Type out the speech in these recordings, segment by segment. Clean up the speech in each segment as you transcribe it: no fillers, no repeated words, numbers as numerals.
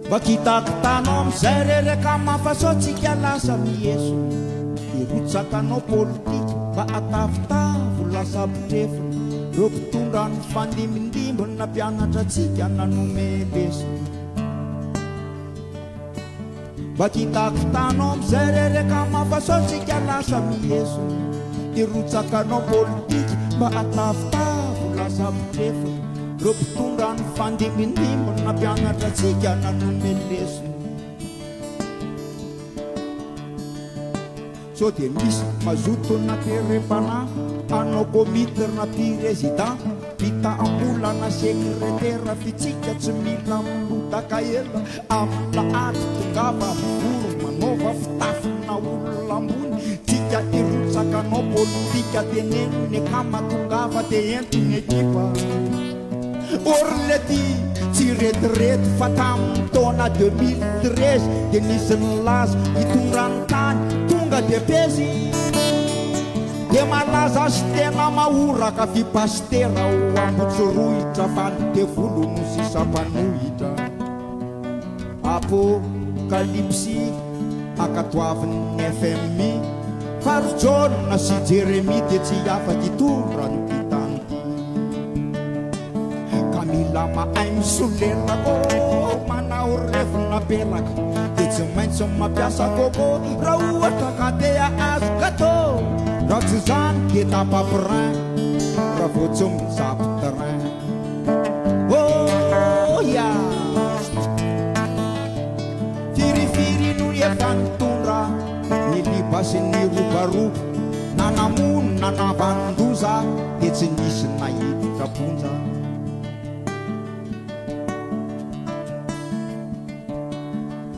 Bakitako tanao amizay reraka mahafasotsika lasa mieso irotsakanao politika mba atavitavo lasa botrefo reo mpitondra ny fandimindimbo na mpianatra atsika nanome beso bakitako tanao amizay reraka mahafasotsika lasa mieso irotsakanao politika mba atavitavo lasa botrefo reo mpitondra ny fandimindimbo na mpianatra atsika nanome leso so dia misy mazoto na terem-panahy anao commitre na président pitaambola na sekretera fitsika tsy mila milotaka ela amin'ny lahady tongava voro manaova fitafina olona ambony tsika irotsakanao politika teneniny akama tongava dia entiny ekipa orlety tsy retirety fa tamin'ny taona 2013 dia nisy ny laza hitondrany tany tonga dia pezy dia malaza azy tena mahoraka fipastera ho ambotsorohitra fa ny devolo no sisam-panohitra apokalipsy akatoavin'ny FMI farojona sy Jeremy dia tsy afaka hitondra ny mila mahay misolelako manao revina belaka dia tsy maintsy mampiasa kôkô raha ohatra ka dia azo gatô raha tsy zany dia tapaprin raha vao tsy mizapo terrain oh ya firifiry no efa nitondra ny liba sy ny robaroba nanamono nanavandoza dia tsy nisy nahiditra ponja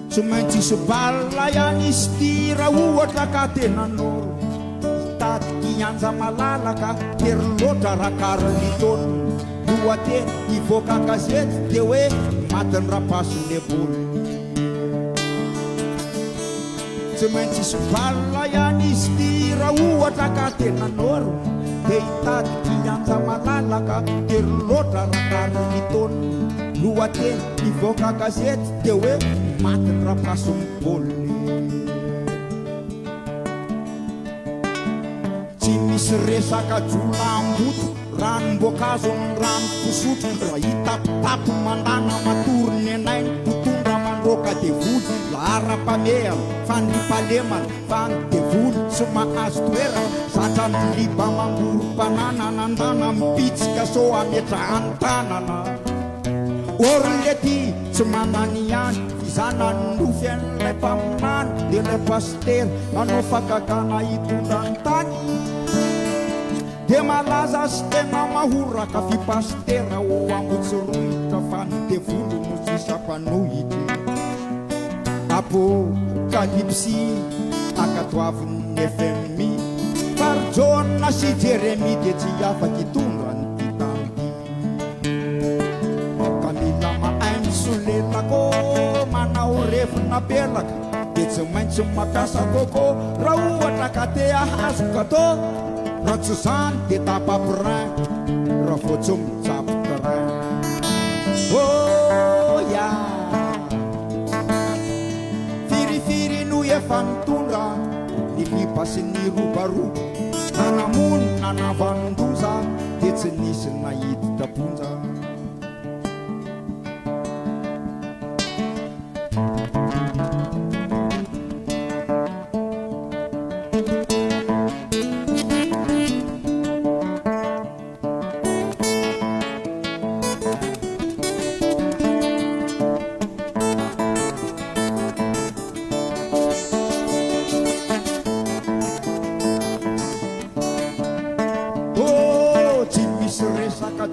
tsy maintsy isy balina ihany izy ty raha ohatra ka tenanao hitadiky anja malalaka tery loatra raha karany taona lohateny hivoaka gazety dia hoe matiny rapasiny eboly tsy maintsy isy balina ihany izy ty raha ohatra ka tenanao dia hitadiky anja malalaka tery loatra raha karany taona lohateny hivoaka gazety dia hoe matiny rapasiny baoliny tsy misy resaka jolamboto ranom-boankazo ny rano fisotro raha hitapitapo mandana matoriny anainy mpitondra mandroaka devoly lahara-pameana fandripalemana fa ny devoly tsy mahazo toerana zatra miliba mangoro-panana nandana mipitsika so ametrahany tanana orlety tsy manany ihany izana nofy an'ilay mpaminany dia ilay paster anao fakakana hitondra ny tany dia malaza sy tena mahoraka fipastera ho ambotsorohitra fa ny devolo no sisam-panohitra apokalipsy akatoavin'ny FMI farojona sy Jeremy dia tsy afaka hitondra ny solelako manao revina belaka dia tsy maintsy mampiasa kôkô raha ohatra ka te ahazo gatô raha tsy zany dia tapaprin raha vao tsy mijapo terrain oh ya firifiry no efa nitondra ny liba sy ny robaroba nanamono nanavandoza dia tsy nisy nahiditra ponja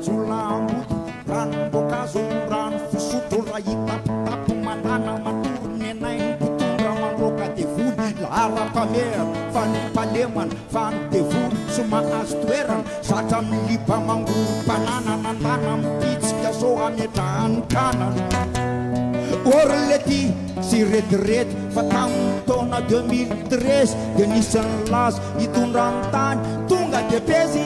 jolamboto ranom-boankazo rano fisotro raha hitapitapo mandana matoriny anainy mpitondra mandroaka devoly lahara-pameana fanipalemana fa ny devoly tsy mahazo toerana zatra miliba mangoro-panana nandana mipitsika so ametrahany kanana orlety sy retirety fa tamin'ny taona 2013 dia nisy ny laza hitondra ny tany tonga dia pezy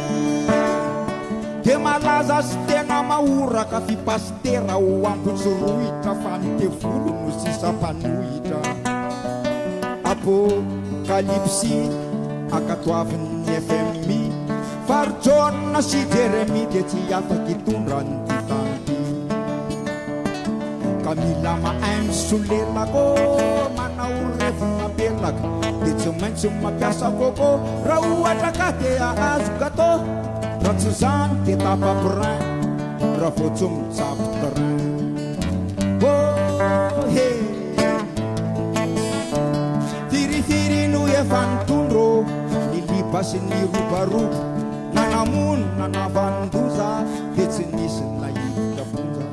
de malaza sy tena mahoraka fipastera ho ambotsyrohitra fa nitevolo no sisam-panohitra apokalipsy akatoavin'ny FMI farjona sy Jeremy de tsy afaky hitondra ny titanty ka mila mahay misolelako manao revona belaka de tsy maintsy mampiasa kôkô raha ohatra ka de ahazo gatô raha tsy zany de tapabrin raha vao tsy mitsabo terrain oh he firifiry no efa nitondro ny liba sy ny robaroba nanamono nanavandoza de tsy nisy nahiditra bonja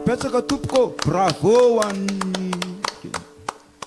Betsaka tompoko bravo an'ny